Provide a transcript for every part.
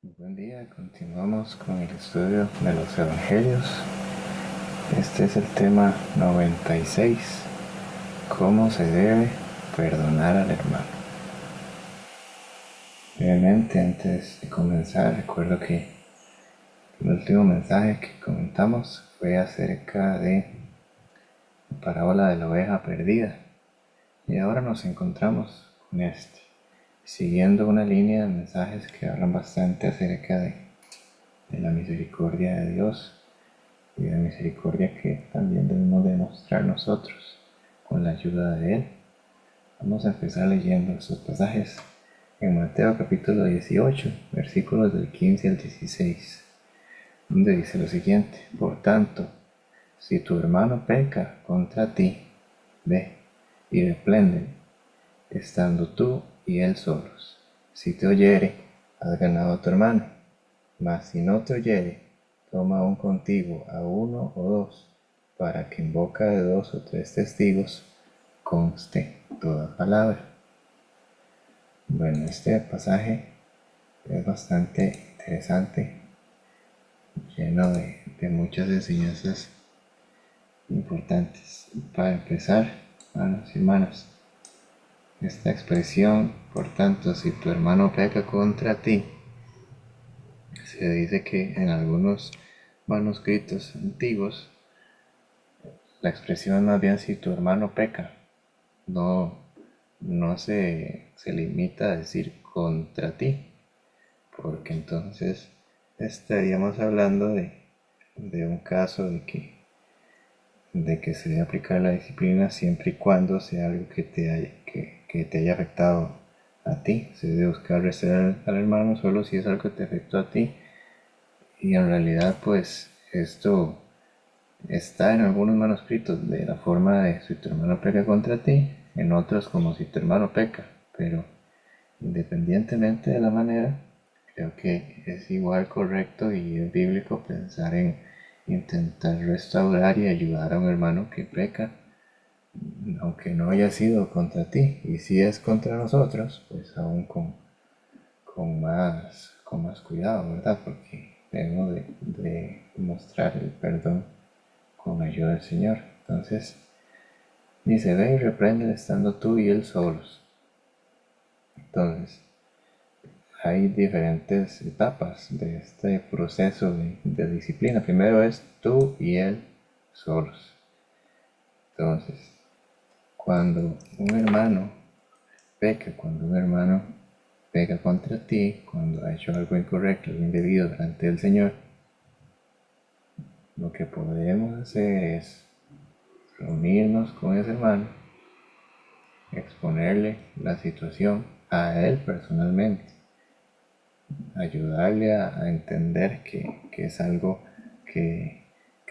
Buen día, continuamos con el estudio de los Evangelios. Este es el tema 96, ¿cómo se debe perdonar al hermano? Brevemente, antes de comenzar, recuerdo que el último mensaje que comentamos fue acerca de la parábola de la oveja perdida. Y ahora nos encontramos con siguiendo una línea de mensajes que hablan bastante acerca de la misericordia de Dios y de misericordia que también debemos demostrar nosotros con la ayuda de Él. Vamos a empezar leyendo estos pasajes en Mateo capítulo 18, versículos del 15 al 16, donde dice lo siguiente: Por tanto, si tu hermano peca contra ti, ve y repréndele, estando tú y él solos. Si te oyere, has ganado a tu hermano. Mas si no te oyere, toma aún contigo a uno o dos, para que en boca de dos o tres testigos conste toda palabra. Bueno, este pasaje es bastante interesante, lleno de muchas enseñanzas importantes. Para empezar, hermanos y hermanas, esta expresión, por tanto, si tu hermano peca contra ti, se dice que en algunos manuscritos antiguos la expresión es más bien si tu hermano peca. No se limita a decir contra ti, porque entonces estaríamos hablando de un caso de que se debe aplicar la disciplina siempre y cuando sea algo que te haya afectado a ti. Se debe buscar restaurar al hermano solo si es algo que te afectó a ti. Y en realidad, pues, esto está en algunos manuscritos de la forma de si tu hermano peca contra ti, en otros como si tu hermano peca, pero independientemente de la manera, creo que es igual correcto y es bíblico pensar en intentar restaurar y ayudar a un hermano que peca, aunque no haya sido contra ti, y si es contra nosotros, pues aún con más cuidado, ¿verdad? Porque debemos de mostrar el perdón con ayuda del Señor. Entonces, dice, ve y reprende estando tú y él solos. Entonces, hay diferentes etapas de este proceso de disciplina. Primero es tú y él solos. Entonces, cuando un hermano cuando un hermano peca contra ti, cuando ha hecho algo incorrecto, algo indebido delante del Señor, lo que podemos hacer es reunirnos con ese hermano, exponerle la situación a él personalmente, ayudarle a entender que es algo que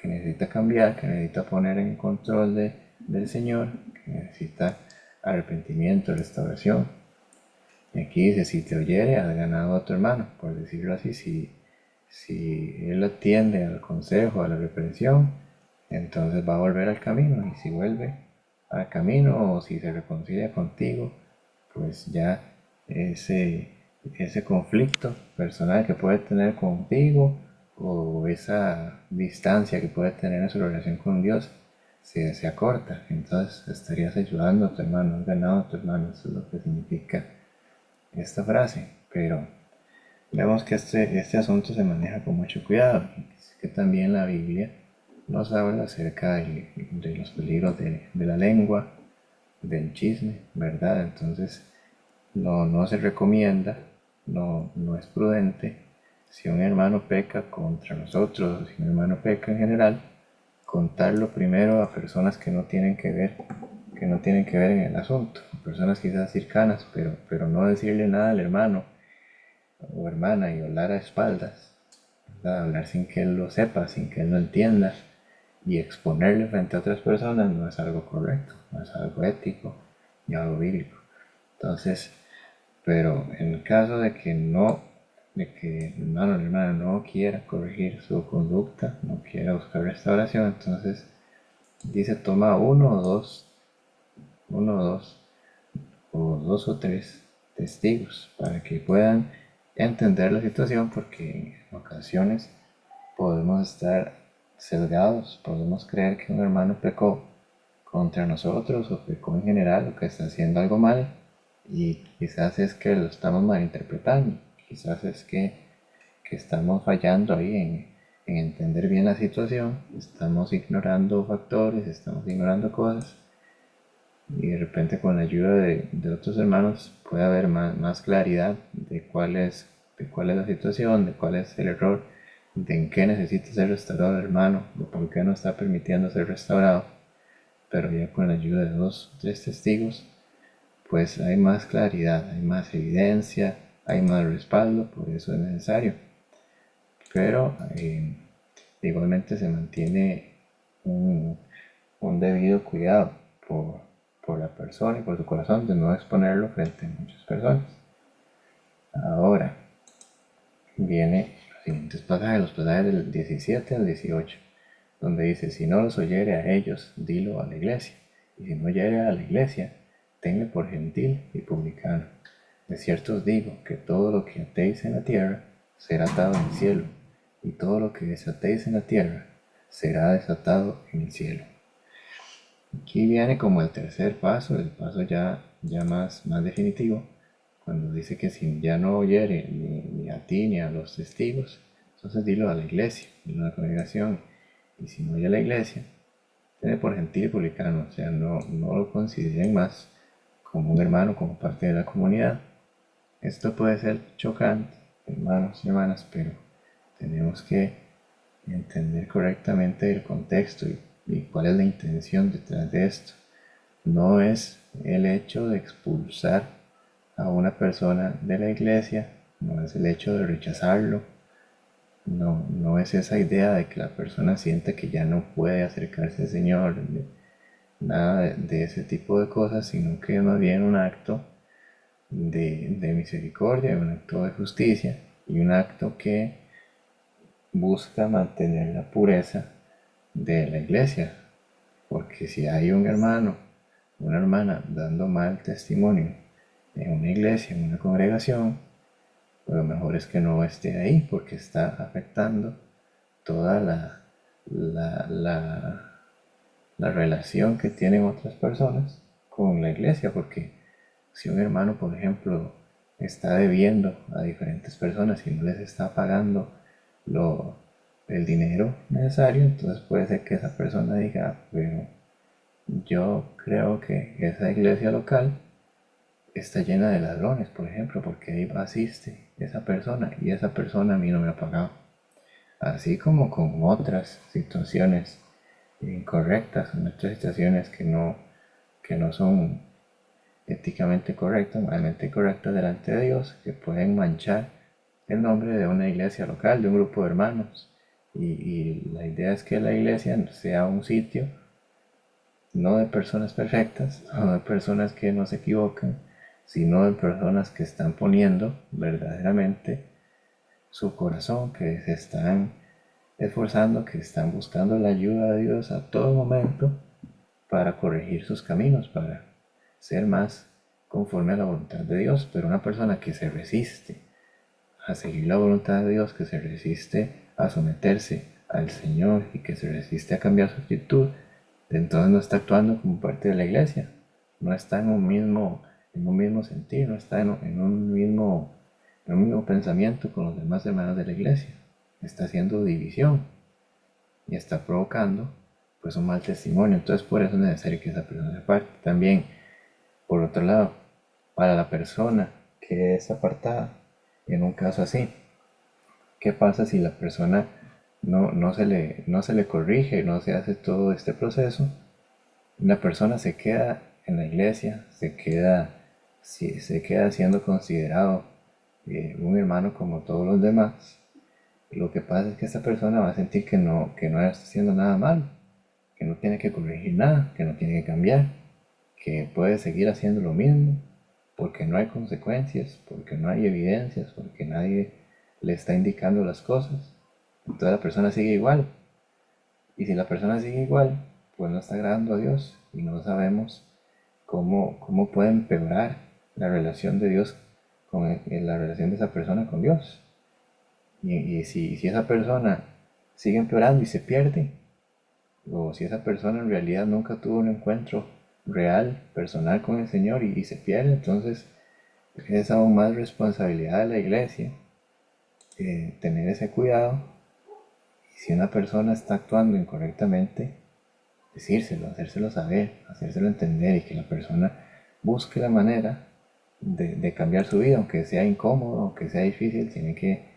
necesita cambiar, que necesita poner en control del Señor, que necesita arrepentimiento, restauración. Y aquí dice, si te oyere, has ganado a tu hermano, por decirlo así. Si él atiende al consejo, a la reprensión, entonces va a volver al camino. Y si vuelve al camino o si se reconcilia contigo, pues ya ese, ese conflicto personal que puede tener contigo o esa distancia que puede tener en su relación con Dios se acorta. Entonces estarías ayudando a tu hermano, has ganado a tu hermano. Eso es lo que significa esta frase. Pero vemos que este asunto se maneja con mucho cuidado. Que también la Biblia nos habla acerca de los peligros de la lengua, del chisme, ¿verdad? Entonces, no se recomienda, no es prudente, si un hermano peca contra nosotros, o si un hermano peca en general, contarlo primero a personas que no tienen que ver en el asunto, personas quizás cercanas, pero no decirle nada al hermano o hermana y hablar a espaldas, ¿verdad? Hablar sin que él lo sepa, sin que él lo entienda, y exponerle frente a otras personas no es algo correcto, no es algo ético ni algo bíblico. Entonces, pero en el caso de que el hermano o la hermana no quiera corregir su conducta, no quiera buscar restauración, entonces dice toma uno o dos o tres testigos para que puedan entender la situación, porque en ocasiones podemos estar sesgados, podemos creer que un hermano pecó contra nosotros o pecó en general o que está haciendo algo mal, y quizás es que lo estamos malinterpretando, quizás es que estamos fallando ahí en entender bien la situación, estamos ignorando factores, estamos ignorando cosas, y de repente con la ayuda de otros hermanos puede haber más claridad de cuál es la situación, de cuál es el error, de en qué necesita ser restaurado el hermano, de por qué no está permitiendo ser restaurado. Pero ya con la ayuda de dos o tres testigos, pues hay más claridad, hay más evidencia, hay más respaldo, por eso es necesario. Pero igualmente se mantiene un, un debido cuidado por, por la persona y por su corazón de no exponerlo frente a muchas personas. Ahora viene los siguientes pasajes, los pasajes del 17 al 18, donde dice: si no los oyere a ellos, dilo a la iglesia, y si no oyere a la iglesia, tenle por gentil y publicano. De cierto os digo que todo lo que atéis en la tierra será atado en el cielo, y todo lo que desatéis en la tierra será desatado en el cielo. Aquí viene como el tercer paso, el paso ya más definitivo, cuando dice que si ya no oyere ni a ti ni a los testigos, entonces dilo a la iglesia, dilo a la congregación. Y si no oye a la iglesia, tiene por gentil y publicano, o sea, no lo consideren más como un hermano, como parte de la comunidad. Esto puede ser chocante, hermanos y hermanas, pero tenemos que entender correctamente el contexto y cuál es la intención detrás de esto. No es el hecho de expulsar a una persona de la iglesia, no es el hecho de rechazarlo, no es esa idea de que la persona siente que ya no puede acercarse al Señor, nada de ese tipo de cosas, sino que es más bien un acto de misericordia, un acto de justicia y un acto que busca mantener la pureza de la iglesia. Porque si hay un hermano, una hermana dando mal testimonio en una iglesia, en una congregación, pues lo mejor es que no esté ahí, porque está afectando toda la relación que tienen otras personas con la iglesia. Porque si un hermano, por ejemplo, está debiendo a diferentes personas y no les está pagando lo, el dinero necesario, entonces puede ser que esa persona diga: pero yo creo que esa iglesia local está llena de ladrones, por ejemplo, porque ahí asiste esa persona y esa persona a mí no me ha pagado. Así como con otras situaciones incorrectas, otras situaciones que no son éticamente correctas, moralmente correctas delante de Dios, que pueden manchar el nombre de una iglesia local, de un grupo de hermanos. Y la idea es que la iglesia sea un sitio no de personas perfectas, no de personas que no se equivocan, sino de personas que están poniendo verdaderamente su corazón, que se están esforzando, que están buscando la ayuda de Dios a todo momento para corregir sus caminos, para ser más conforme a la voluntad de Dios. Pero una persona que se resiste a seguir la voluntad de Dios, que se resiste a someterse al Señor y que se resiste a cambiar su actitud, entonces no está actuando como parte de la iglesia, no está en un mismo sentir, no está en un mismo pensamiento con los demás hermanos de la iglesia, está haciendo división y está provocando pues un mal testimonio. Entonces por eso es necesario que esa persona se aparte. También, por otro lado, para la persona que es apartada, en un caso así, ¿qué pasa si la persona no se le corrige, no se hace todo este proceso? La persona se queda en la iglesia, se queda siendo considerado un hermano como todos los demás. Y lo que pasa es que esta persona va a sentir que no está haciendo nada mal, que no tiene que corregir nada, que no tiene que cambiar, que puede seguir haciendo lo mismo, porque no hay consecuencias, porque no hay evidencias, porque nadie le está indicando las cosas. Entonces la persona sigue igual. Y si la persona sigue igual, pues no está agradando a Dios y no sabemos cómo puede empeorar la relación de Dios en la relación de esa persona con Dios. Y si esa persona sigue empeorando y se pierde, o si esa persona en realidad nunca tuvo un encuentro real, personal con el Señor y se pierde, entonces es aún más responsabilidad de la iglesia tener ese cuidado. Y si una persona está actuando incorrectamente, decírselo, hacérselo saber, hacérselo entender y que la persona busque la manera de cambiar su vida, aunque sea incómodo, aunque sea difícil, tiene que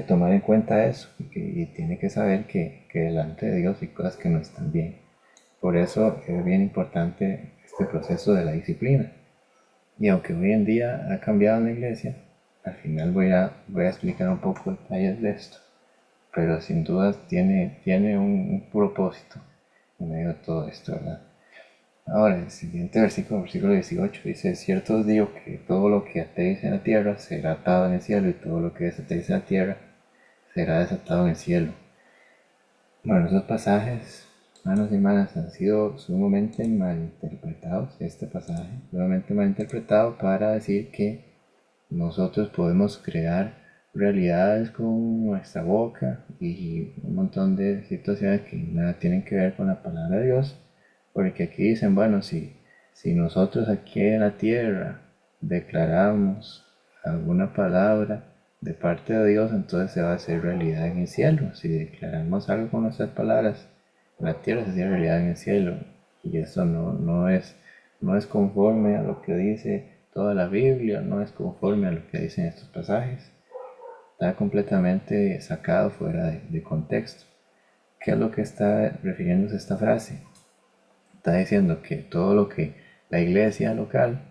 tomar en cuenta eso y tiene que saber que delante de Dios hay cosas que no están bien. Por eso es bien importante este proceso de la disciplina. Y aunque hoy en día ha cambiado en la iglesia, al final voy a explicar un poco detalles de esto, pero sin duda tiene un propósito en medio de todo esto, ¿verdad? Ahora, el siguiente versículo, versículo 18, dice: cierto os digo que todo lo que atéis en la tierra será atado en el cielo, y todo lo que desatéis en la tierra será desatado en el cielo. Bueno, esos pasajes, hermanos y hermanas, han sido sumamente malinterpretados. Este pasaje, sumamente malinterpretado para decir que nosotros podemos crear realidades con nuestra boca y un montón de situaciones que nada tienen que ver con la palabra de Dios. Porque aquí dicen, bueno, si nosotros aquí en la tierra declaramos alguna palabra de parte de Dios, entonces se va a hacer realidad en el cielo. Si declaramos algo con nuestras palabras, en la tierra se hace realidad en el cielo. Y eso no es conforme a lo que dice toda la Biblia, no es conforme a lo que dicen estos pasajes. Está completamente sacado fuera de contexto. ¿Qué es lo que está refiriéndose a esta frase? Está diciendo que todo lo que la iglesia local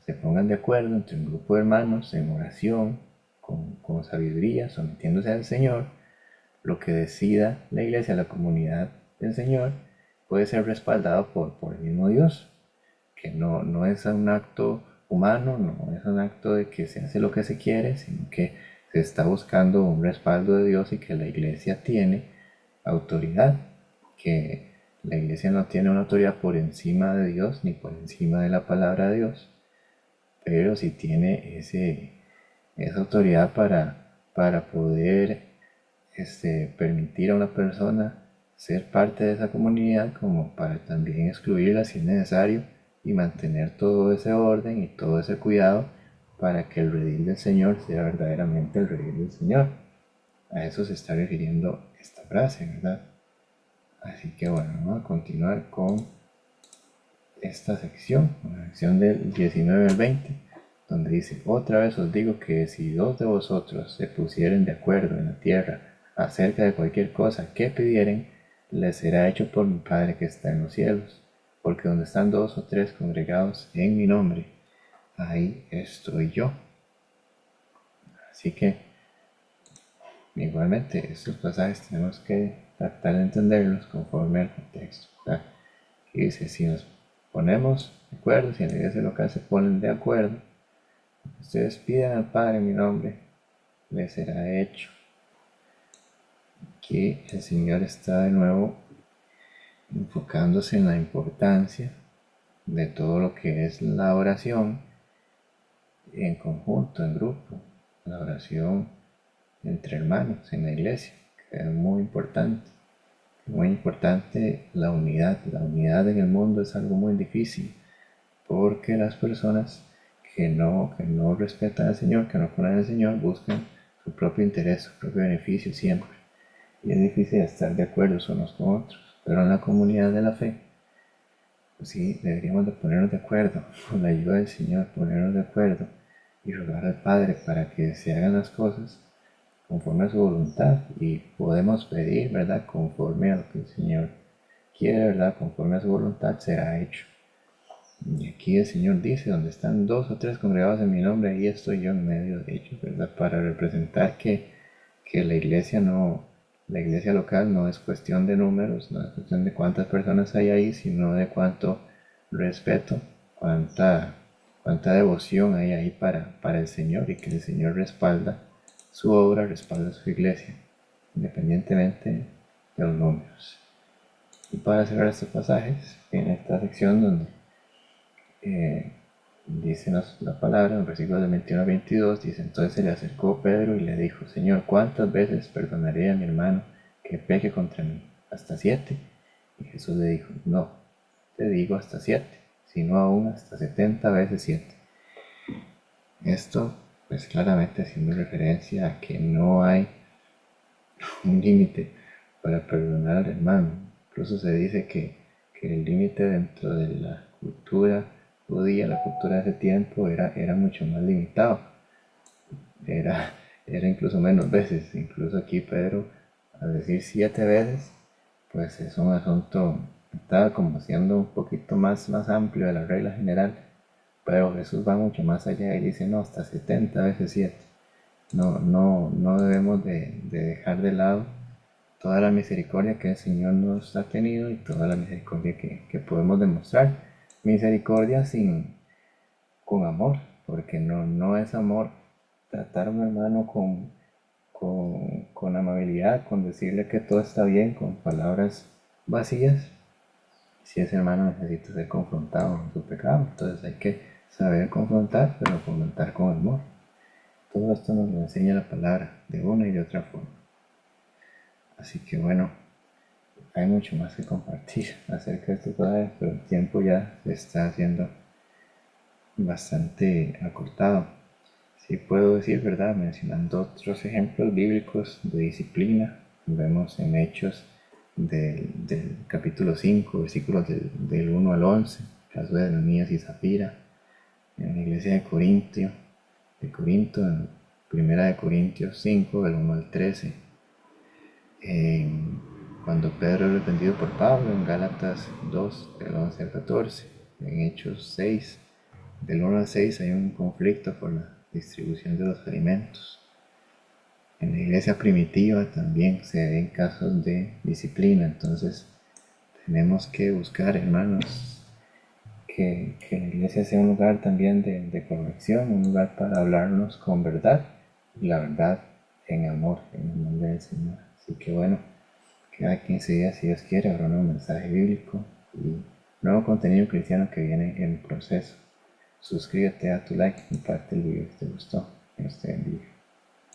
se pongan de acuerdo entre un grupo de hermanos en oración, con sabiduría, sometiéndose al Señor, lo que decida la iglesia, la comunidad del Señor, puede ser respaldado por el mismo Dios, que no es un acto humano, no es un acto de que se hace lo que se quiere, sino que se está buscando un respaldo de Dios y que la iglesia tiene autoridad, que la iglesia no tiene una autoridad por encima de Dios ni por encima de la palabra de Dios, pero sí tiene esa autoridad para poder permitir a una persona ser parte de esa comunidad, como para también excluirla si es necesario y mantener todo ese orden y todo ese cuidado para que el redil del Señor sea verdaderamente el redil del Señor. A eso se está refiriendo esta frase, ¿verdad? Así que bueno, vamos a continuar con esta sección, la sección del 19 al 20, donde dice: otra vez os digo que si dos de vosotros se pusieren de acuerdo en la tierra acerca de cualquier cosa que pidieren, les será hecho por mi Padre que está en los cielos. Porque donde están dos o tres congregados en mi nombre, ahí estoy yo. Así que, igualmente, estos pasajes tenemos que tratar de entenderlos conforme al contexto. Y dice: si nos ponemos de acuerdo, si en la iglesia local se ponen de acuerdo, ustedes pidan al Padre en mi nombre, les será hecho. Aquí el Señor está de nuevo enfocándose en la importancia de todo lo que es la oración en conjunto, en grupo, la oración entre hermanos en la iglesia, que es muy importante. Muy importante la unidad. La unidad en el mundo es algo muy difícil, porque las personas que no respetan al Señor, que no conocen al Señor, buscan su propio interés, su propio beneficio siempre. Y es difícil estar de acuerdo unos con otros. Pero en la comunidad de la fe, pues sí, deberíamos de ponernos de acuerdo, con la ayuda del Señor, ponernos de acuerdo y rogar al Padre para que se hagan las cosas conforme a su voluntad. Y podemos pedir, ¿verdad?, conforme a lo que el Señor quiere, ¿verdad?, conforme a su voluntad será hecho. Y aquí el Señor dice: donde están dos o tres congregados en mi nombre, ahí estoy yo en medio de ellos, ¿verdad? Para representar que la iglesia local no es cuestión de números, no es cuestión de cuántas personas hay ahí, sino de cuánto respeto, cuánta devoción hay ahí para el Señor, y que el Señor respalda su obra, respalda su iglesia, independientemente de los números. Y para cerrar estos pasajes, en esta sección donde Dícenos la palabra en el versículo del 21 al 22, dice: entonces se le acercó Pedro y le dijo: Señor, ¿cuántas veces perdonaré a mi hermano que peque contra mí? ¿Hasta 7? Y Jesús le dijo: no te digo hasta 7, sino aún hasta 70 veces 7. Esto pues claramente haciendo referencia a que no hay un límite para perdonar al hermano. Incluso se dice que el límite dentro de la cultura judía, la cultura de ese tiempo, era mucho más limitado. Era, era incluso menos veces. Incluso aquí Pedro, al decir 7 veces, pues es un asunto, está como siendo un poquito más amplio de la regla general. Pero Jesús va mucho más allá y dice: no, hasta 70 veces 7. No debemos de dejar de lado toda la misericordia que el Señor nos ha tenido y toda la misericordia que podemos demostrar. Misericordia con amor, porque no es amor tratar a un hermano con amabilidad, con decirle que todo está bien, con palabras vacías. Si ese hermano necesita ser confrontado con su pecado, entonces hay que saber confrontar, pero confrontar con amor. Todo esto nos lo enseña la palabra de una y de otra forma. Así que bueno, hay mucho más que compartir acerca de estos padres, pero el tiempo ya se está haciendo bastante acortado. Si puedo decir, ¿verdad? Mencionando otros ejemplos bíblicos de disciplina, vemos en Hechos del capítulo 5, versículos del 1 al 11, caso de Ananías y Zafira, en la iglesia de Corinto, en primera de Corintios 5, del 1 al 13. Cuando Pedro es arrepentido por Pablo, en Gálatas 2, del 11 al 14, en Hechos 6, del 1 al 6 hay un conflicto por la distribución de los alimentos. En la iglesia primitiva también se ven casos de disciplina, entonces tenemos que buscar, hermanos, que la iglesia sea un lugar también de corrección, un lugar para hablarnos con verdad, y la verdad en amor, en el nombre del Señor. Así que bueno, cada 15 días, si Dios quiere, habrá un mensaje bíblico y nuevo contenido cristiano que viene en proceso. Suscríbete, a tu like, comparte el video si te gustó. Dios te bendiga.